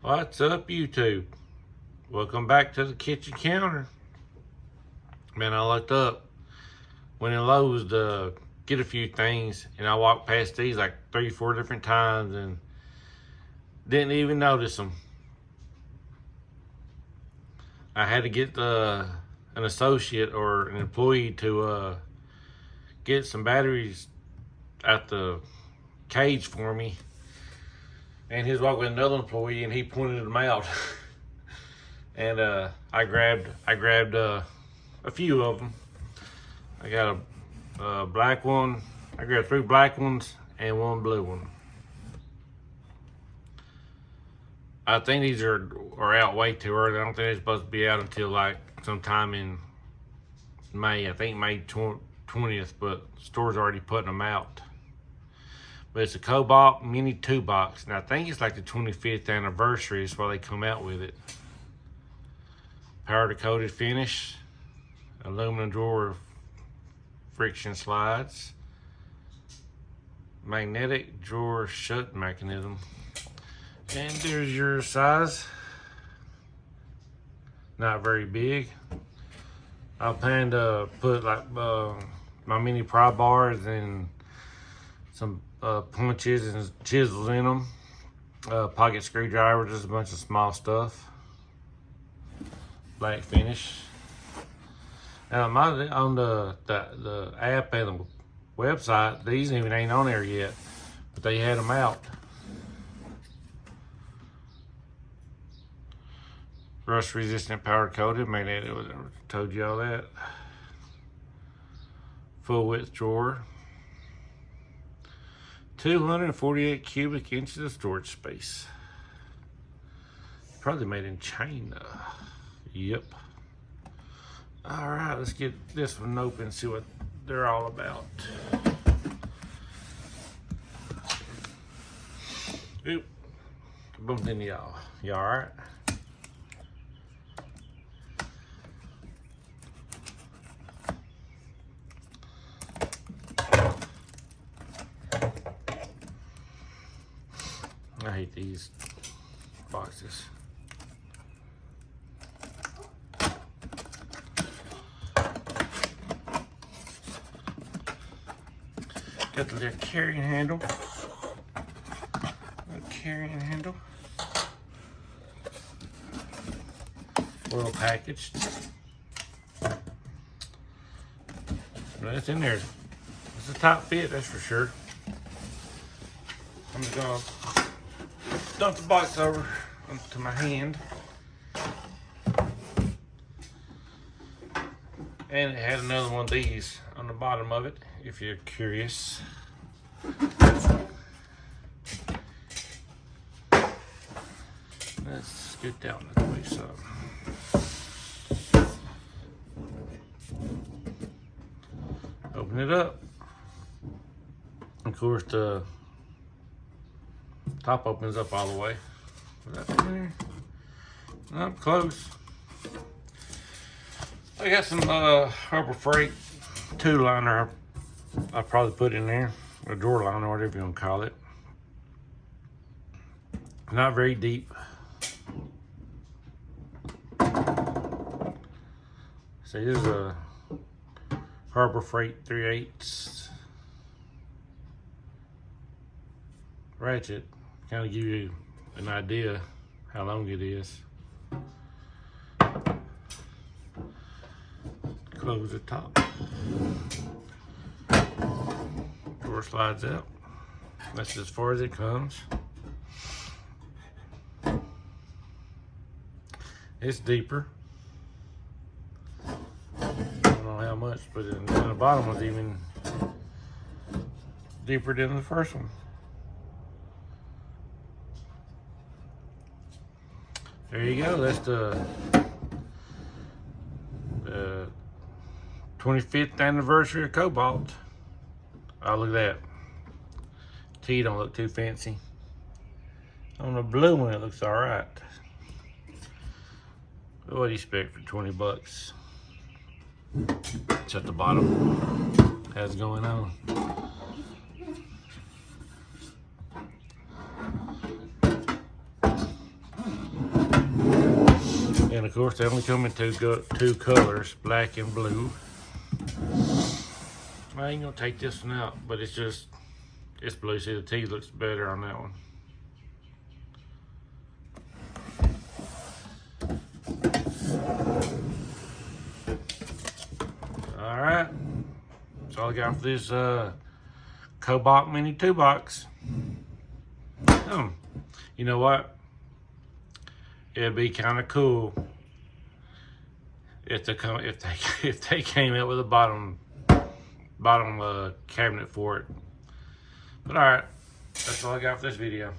What's up, YouTube? Welcome back to the kitchen counter. Man, I looked up, went in Lowe's to get a few things, and I walked past these like 3-4 different times and didn't even notice them. I had to get an associate or an employee to get some batteries at the cage for me. And he was walking with another employee, and he pointed them out. And I grabbed a few of them. I got a black one. I grabbed 3 black ones and 1 blue one. I think these are out way too early. I don't think they're supposed to be out until like sometime in May. I think May 20th, but the store's already putting them out. But it's a Kobalt mini 2-box, and I think it's like the 25th anniversary is why they come out with it. Powder coated finish, aluminum drawer friction slides, magnetic drawer shut mechanism, and there's your size. Not very big. I plan to put like my mini pry bars and some punches and chisels in them, pocket screwdriver, just a bunch of small stuff. Black finish. Now on the app and the website, these even ain't on there yet, but they had them out. Rust resistant, powder coated, magnetic. Told you all that. Full width drawer. 248 cubic inches of storage space. Probably made in China. Yep. All right, let's get this one open and see what they're all about. Oop. Bumped into y'all. Y'all all right? I hate these boxes. Got the little carrying handle. Well packaged. But it's in there. It's a top fit, that's for sure. I'm just gonna dump the box over onto my hand. And it had another one of these on the bottom of it, if you're curious. Let's get down this way some. Open it up. Of course, the top opens up all the way. Is that in there? Up close. I got some Harbor Freight 2-liner I'll probably put in there. A drawer liner, whatever you want to call it. Not very deep. See, this is a Harbor Freight 3/8 ratchet. Kind of give you an idea how long it is. Close the top. Door slides out. That's as far as it comes. It's deeper. I don't know how much, but the bottom was even deeper than the first one. There you go. That's the 25th anniversary of Kobalt. Oh, look at that. T don't look too fancy. On the blue one, it looks all right. What do you expect for 20 bucks? It's at the bottom. How's it going on? And of course, they only come in two colors, black and blue. I ain't gonna take this one out, but it's blue. See, the T looks better on that one. All right, that's all I got for this Kobalt Mini 2-box. You know what? It'd be kind of cool if they came out with a bottom cabinet for it. But all right, that's all I got for this video.